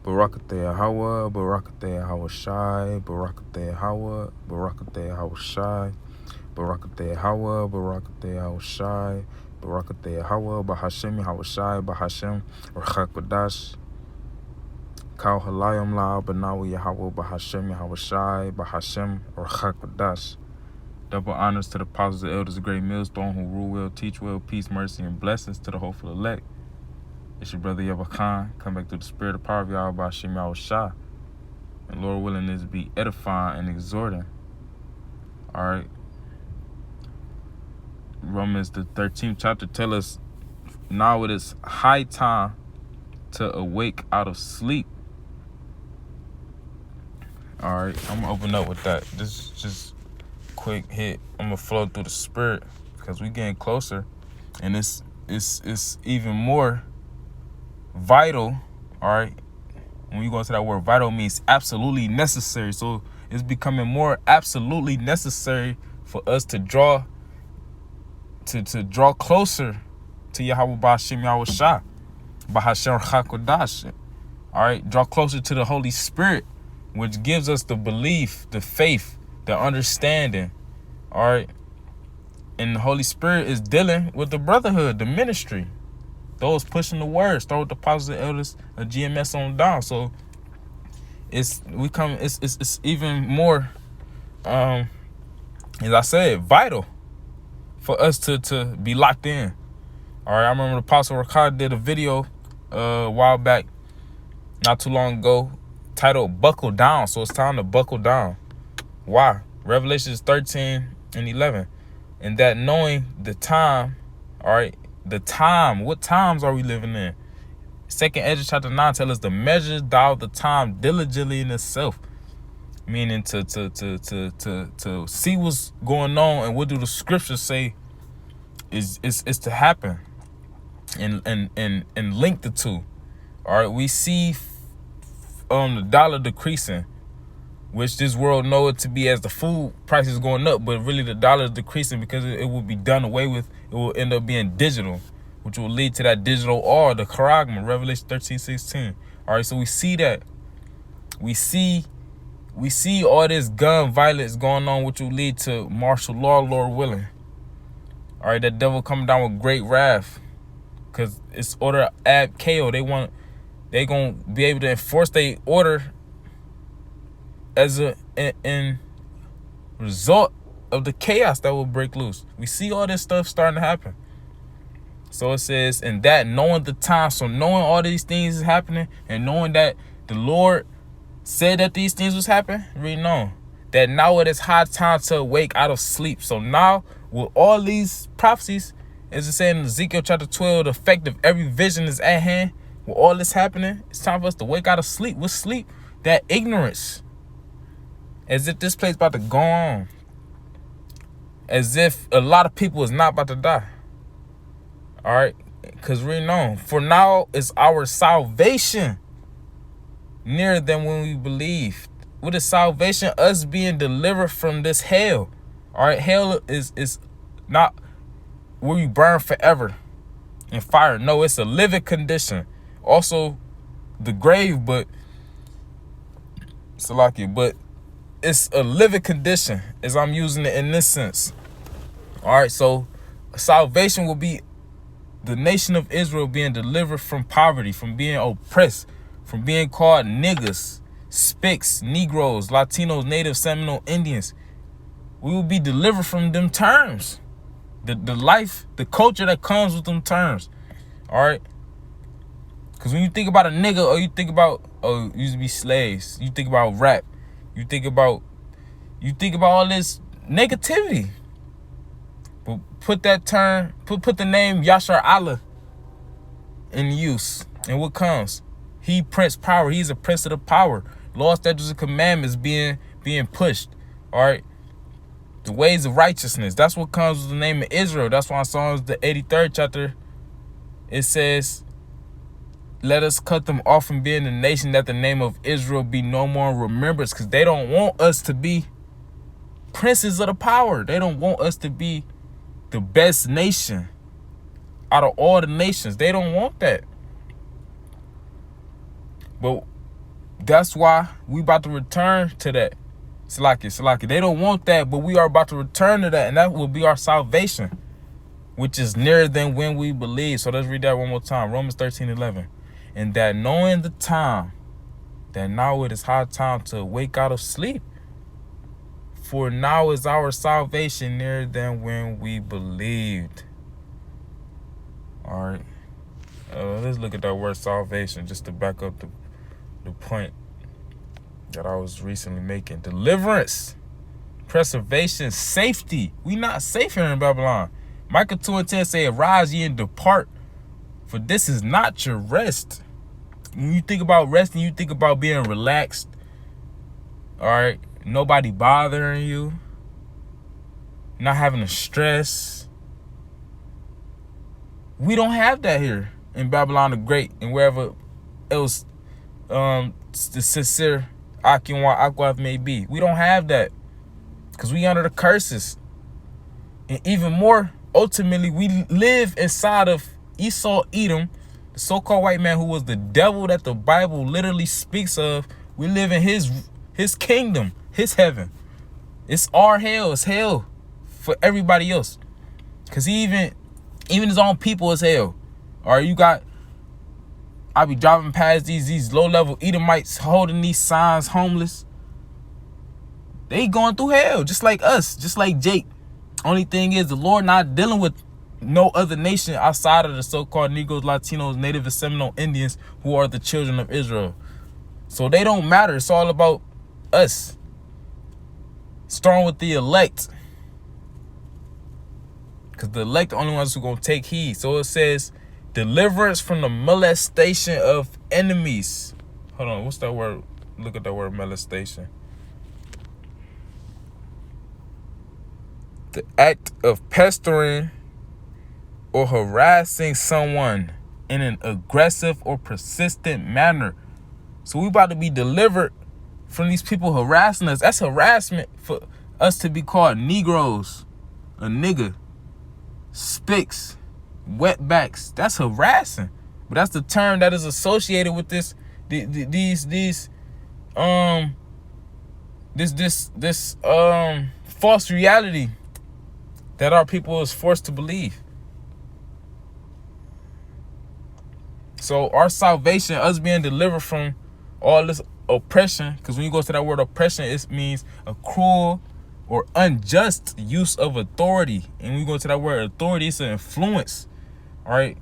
Barakateh Hawa, Barakateh Hawa Shai, Barakateh Hawa, Barakateh Hawa Shai, Barakateh Hawa, Barakateh Hawa Shai, Barakateh Hawa, Bahashem Hawa Shai, Bahashem, Rachakodash, Kal Halayim La, Banawi Yahweh, Bahashem Yahweh Shai, Bahashem, Rachakodash. Double honors to the apostles, the elders, the great millstone who rule well, teach well, peace, mercy, and blessings to the hopeful elect. It's your brother Yahweh Khan, come back through the spirit of power of Yahweh Bahashem Yahweh Shai. And Lord willing, this be edifying and exhorting. All right. Romans, the 13th chapter, tell us now it is high time to awake out of sleep. All right, I'm gonna open up with that. This is just quick hit. I'm gonna flow through the spirit because we getting closer, and it's even more vital. All right, when you go into that word, vital means absolutely necessary. So it's becoming more absolutely necessary for us to draw closer to Yahweh Ba'ashem Yahweh Shai, Bahashem Chakodash. All right, draw closer to the Holy Spirit, which gives us the belief, the faith, the understanding. All right, and the Holy Spirit is dealing with the brotherhood, the ministry, those pushing the word. Start with the apostles and elders of GMS on down. So it's even more, as I said, vital for us to be locked in. All right, I remember the Apostle Rakad did a video a while back, not too long ago, titled Buckle Down. So it's time to buckle down. Why? Revelations 13 and 11. And that knowing the time, all right, the time, what times are we living in? 2nd Ezra chapter 9 tells us to measure thou the time diligently in itself. Meaning to see what's going on and what do the scriptures say is to happen, and link the two. All right, we see the dollar decreasing, which this world know it to be as the food prices going up, but really the dollar is decreasing because it will be done away with. It will end up being digital, which will lead to that digital R, the charagma, Revelation 13:16. All right, so we see that. We see all this gun violence going on, which will lead to martial law, Lord willing. All right, that devil coming down with great wrath, because it's order ab KO. They gonna be able to enforce their order as in result of the chaos that will break loose. We see all this stuff starting to happen. So it says, and that knowing the time, so knowing all these things is happening, and knowing that the Lord said that these things was happening, read on that now it is high time to awake out of sleep. So now with all these prophecies, as it said in Ezekiel chapter 12, the effect of every vision is at hand. With all this happening, it's time for us to wake out of sleep. With sleep, that ignorance, as if this place about to go on, as if a lot of people is not about to die. All right, because read on, for now is our salvation nearer than when we believed. With the salvation, us being delivered from this hell. All right, hell is not where you burn forever in fire. No, it's a living condition. Also, the grave, but Salaki, but it's a living condition as I'm using it in this sense. All right, so salvation will be the nation of Israel being delivered from poverty, from being oppressed, from being called niggas, spics, Negroes, Latinos, Native, Seminole, Indians. We will be delivered from them terms. The life, the culture that comes with them terms. All right? Because when you think about a nigga, or you think about, used to be slaves, you think about rap, you think about all this negativity. But put that term, put the name Yashar Allah in use. And what comes? He prince power. He's a prince of the power. Law, statutes, and commandments being pushed. All right. The ways of righteousness. That's what comes with the name of Israel. That's why in Psalms the 83rd chapter, it says, let us cut them off from being the nation, that the name of Israel be no more in remembrance. Because they don't want us to be princes of the power. They don't want us to be the best nation out of all the nations. They don't want that. But That's why we about to return to that. Salaki. They don't want that, but we are about to return to that, and that will be our salvation, which is nearer than when we believe. So let's read that one more time. Romans 13:11. And that knowing the time, that now it is high time to wake out of sleep. For now is our salvation nearer than when we believed. All right. Let's look at that word salvation just to back up the point that I was recently making. Deliverance, preservation, safety. We not safe here in Babylon. Micah 2:10 say, arise ye and depart, for this is not your rest. When you think about resting, you think about being relaxed. All right. Nobody bothering you. Not having to stress. We don't have that here in Babylon the Great and wherever else the Sisir, Akinwa, Akwath may be. We don't have that because we under the curses. And even more, ultimately, we live inside of Esau, Edom, the so-called white man who was the devil that the Bible literally speaks of. We live in his kingdom, his heaven. It's our hell. It's hell for everybody else. Because even his own people is hell. Or I be driving past these low-level Edomites holding these signs, homeless. They going through hell, just like us, just like Jake. Only thing is, the Lord not dealing with no other nation outside of the so-called Negroes, Latinos, Native and Seminole Indians who are the children of Israel. So they don't matter. It's all about us. Starting with the elect. Because the elect are the only ones who going to take heed. So it says, deliverance from the molestation of enemies. Hold on, what's that word? Look at that word, molestation. The act of pestering or harassing someone in an aggressive or persistent manner. So we about to be delivered from these people harassing us. That's harassment for us to be called Negroes, a nigga, spics, wetbacks. That's harassing. But that's the term that is associated with this false reality that our people is forced to believe. So our salvation, us being delivered from all this oppression, because when you go to that word oppression, it means a cruel or unjust use of authority. And when you go to that word authority, it's an influence. All right.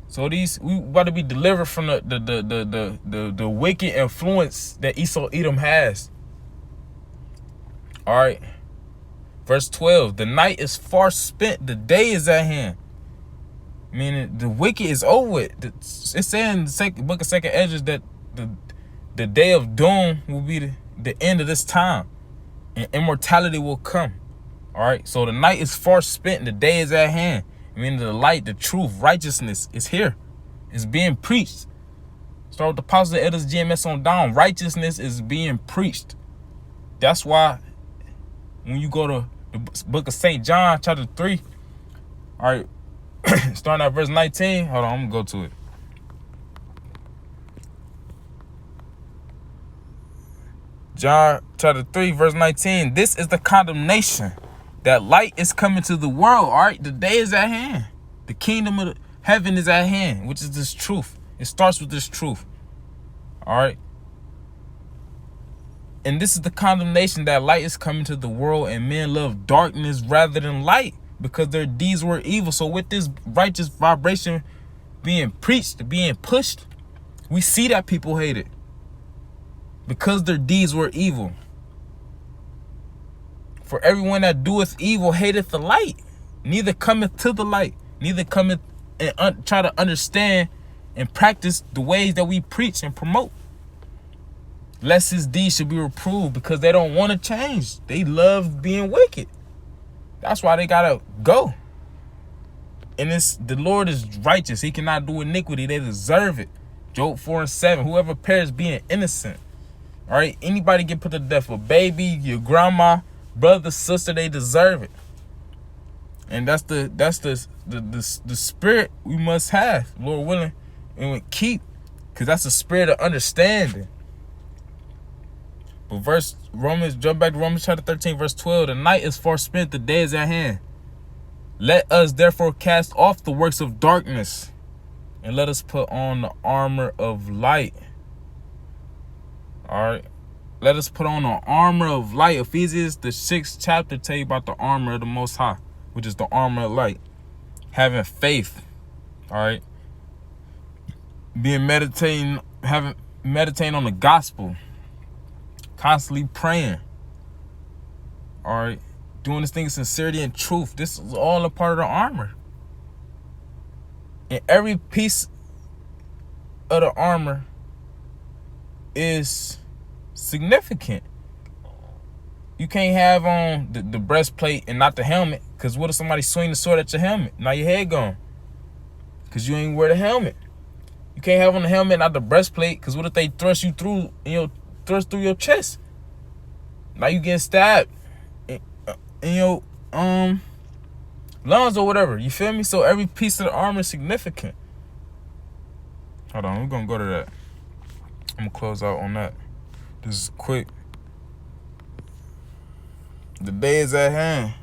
So we about to be delivered from the wicked influence that Esau Edom has. All right. Verse 12, the night is far spent, the day is at hand. Meaning the wicked is over with. It's saying in the book of 2nd Esdras that the day of doom will be the end of this time. And immortality will come. All right. So the night is far spent, the day is at hand. Meaning the light, the truth, righteousness is here. It's being preached. Start with the apostles, the elders, GMS on down. Righteousness is being preached. That's why when you go to the book of St. John, chapter 3, all right, starting at verse 19. Hold on, I'm going to go to it. John chapter 3, verse 19. This is the condemnation, that light is coming to the world. All right, the day is at hand. The kingdom of heaven is at hand, which is this truth. It starts with this truth. All right. And this is the condemnation, that light is coming to the world, and men love darkness rather than light, because their deeds were evil. So with this righteous vibration being preached, being pushed, we see that people hate it because their deeds were evil. For everyone that doeth evil hateth the light, neither cometh to the light, neither cometh and try to understand and practice the ways that we preach and promote, lest his deeds should be reproved, because they don't want to change. They love being wicked. That's why they gotta go. And the Lord is righteous. He cannot do iniquity. They deserve it. Job 4:7. Whoever perishes being innocent. All right. Anybody get put to death. A baby, your grandma, brother, sister, they deserve it. And that's the spirit we must have, Lord willing, and we keep Because that's the spirit of understanding. But jump back to Romans chapter 13, verse 12. The night is far spent, the day is at hand. Let us therefore cast off the works of darkness, and let us put on the armor of light. All right. Let us put on the armor of light. Ephesians, the 6th chapter, tell you about the armor of the Most High, which is the armor of light. Having faith. All right. Meditating on the gospel. Constantly praying. All right. Doing this thing in sincerity and truth. This is all a part of the armor. And every piece of the armor is significant. You can't have on the breastplate and not the helmet. Because what if somebody swing the sword at your helmet? Now your head gone. Because you ain't wear the helmet. You can't have on the helmet and not the breastplate. Because what if they thrust you through, thrust through your chest? Now you getting stabbed in your lungs or whatever. You feel me? So every piece of the armor is significant. Hold on, we're gonna go to that. I'm gonna close out on that. This is quick. The day is at hand.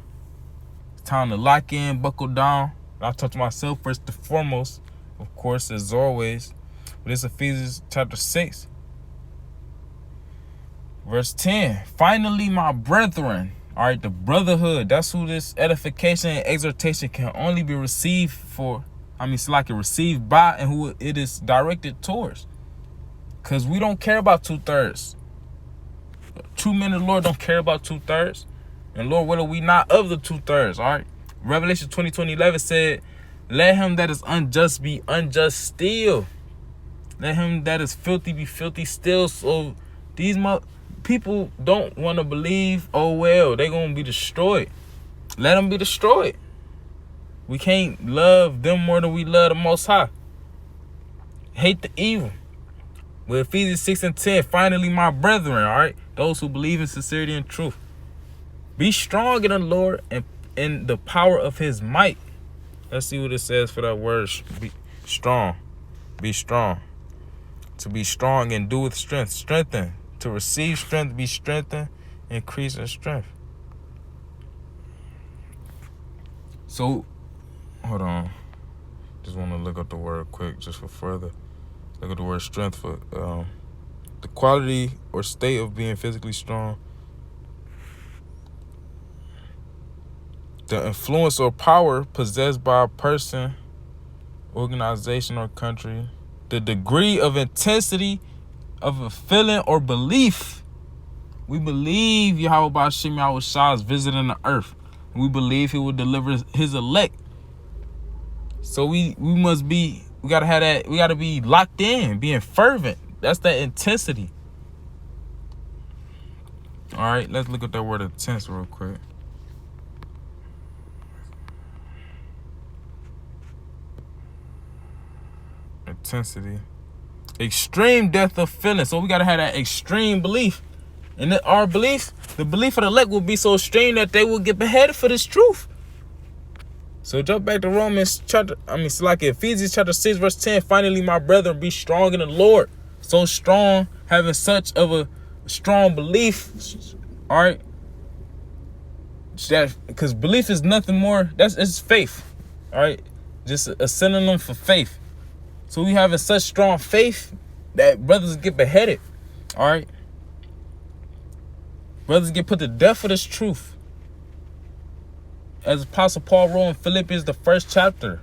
It's time to lock in, buckle down. I'll touch myself first and foremost, of course, as always. But it's Ephesians chapter 6. Verse 10. Finally, my brethren. All right, the brotherhood. That's who this edification and exhortation can only be received for. It's like it received by and who it is directed towards. Because we don't care about 2/3. True men of the Lord don't care about 2/3. And Lord, what are we not of the 2/3? All right. Revelation 20:11 said, let him that is unjust be unjust still. Let him that is filthy be filthy still. So these people don't want to believe, oh well, they're going to be destroyed. Let them be destroyed. We can't love them more than we love the Most High. Hate the evil. With Ephesians 6:10, finally, my brethren, all right, those who believe in sincerity and truth, be strong in the Lord and in the power of his might. Let's see what it says for that word. Be strong. Be strong. To be strong and do with strength. Strengthen. To receive strength, be strengthened, increase in strength. So, hold on. Just want to look up the word quick, just for further. Look at the word strength for the quality or state of being physically strong. The influence or power possessed by a person, organization, or country. The degree of intensity of a feeling or belief. We believe Yahweh Ba'ashem Yahushua is visiting the earth. We believe he will deliver his elect. So we gotta have that, we gotta be locked in, being fervent. That's that intensity. Alright, let's look at that word intense real quick. Intensity. Extreme depth of feeling. So we gotta have that extreme belief. And our belief, the belief of the elect will be so extreme that they will get beheaded for this truth. So jump back to Ephesians chapter 6, verse 10. Finally, my brethren, be strong in the Lord. So strong, having such of a strong belief. All right. Because belief is nothing more. It's faith. All right. Just a synonym for faith. So we having such strong faith that brothers get beheaded. All right. Brothers get put to death for this truth. As Apostle Paul wrote in Philippians, the 1st chapter,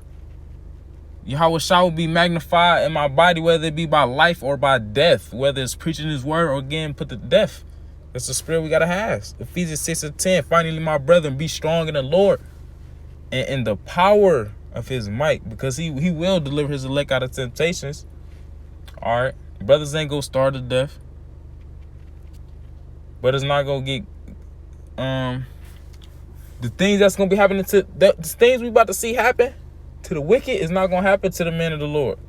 Yahweh Shah will be magnified in my body, whether it be by life or by death, whether it's preaching his word or getting put to death. That's the spirit we got to have. Ephesians 6:10, finally, my brethren, be strong in the Lord and in the power of his might, because he will deliver his elect out of temptations. All right. Brothers ain't going to starve to death. But it's not going to get... the things that's going to be happening to... The things we about to see happen to the wicked is not going to happen to the men of the Lord.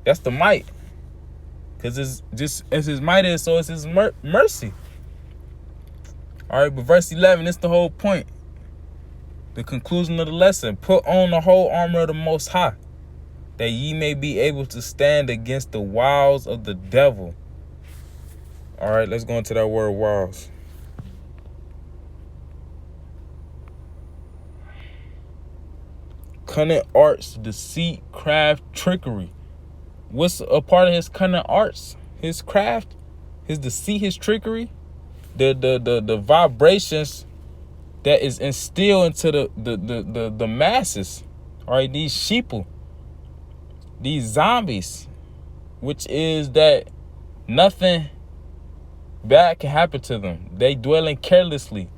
That's the might. Because it's just as his might is, so it's his mercy. All right, but verse 11, it's the whole point. The conclusion of the lesson. Put on the whole armor of the Most High. that ye may be able to stand against the wiles of the devil. All right, let's go into that word wiles. Cunning arts, deceit, craft, trickery. What's a part of his cunning arts? His craft, his deceit, his trickery, the vibrations that is instilled into the masses. All right, these sheeple, these zombies, which is that nothing bad can happen to them. They dwelling carelessly.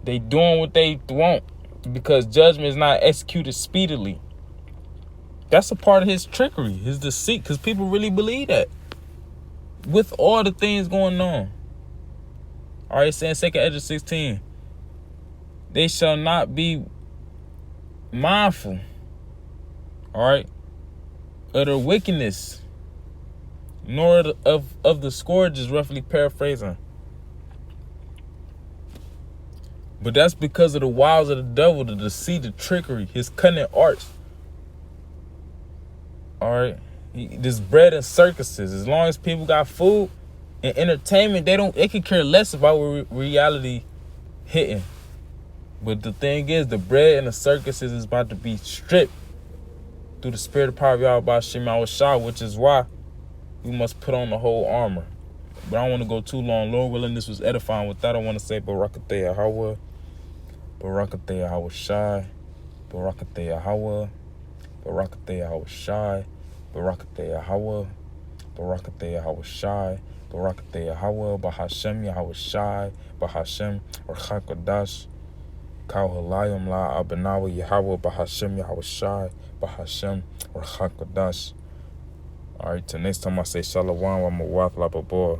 They doing what they want because judgment is not executed speedily. That's a part of his trickery, his deceit, because people really believe that. With all the things going on. All right, saying 2nd Ezra 16. They shall not be mindful, all right, of their wickedness, nor of the scourges, roughly paraphrasing. But that's because of the wiles of the devil, the deceit, the trickery, his cunning arts. All right, this bread and circuses. As long as people got food and entertainment, they can care less about what reality hitting. But the thing is, the bread and the circuses is about to be stripped through the spirit of power of Yahweh B'Shem Yahushua, which is why we must put on the whole armor. But I don't want to go too long. Lord willing, this was edifying. With that, I want to say Barakateh Yahweh, Barakateh Yahushua, Barakateh Yahweh, Barakateh Yahushua, Barakateh Yahweh, Barakateh Yahushua, Barakateh Yahweh, Bahashem Yahushua, Bahashem Rachakadash, Kauhalayim La Abanawa Yahweh, Bahashem Yahushua, Bahashem Rachakadash. All right, till next time I say Shalom, I'm a wife, like a boy.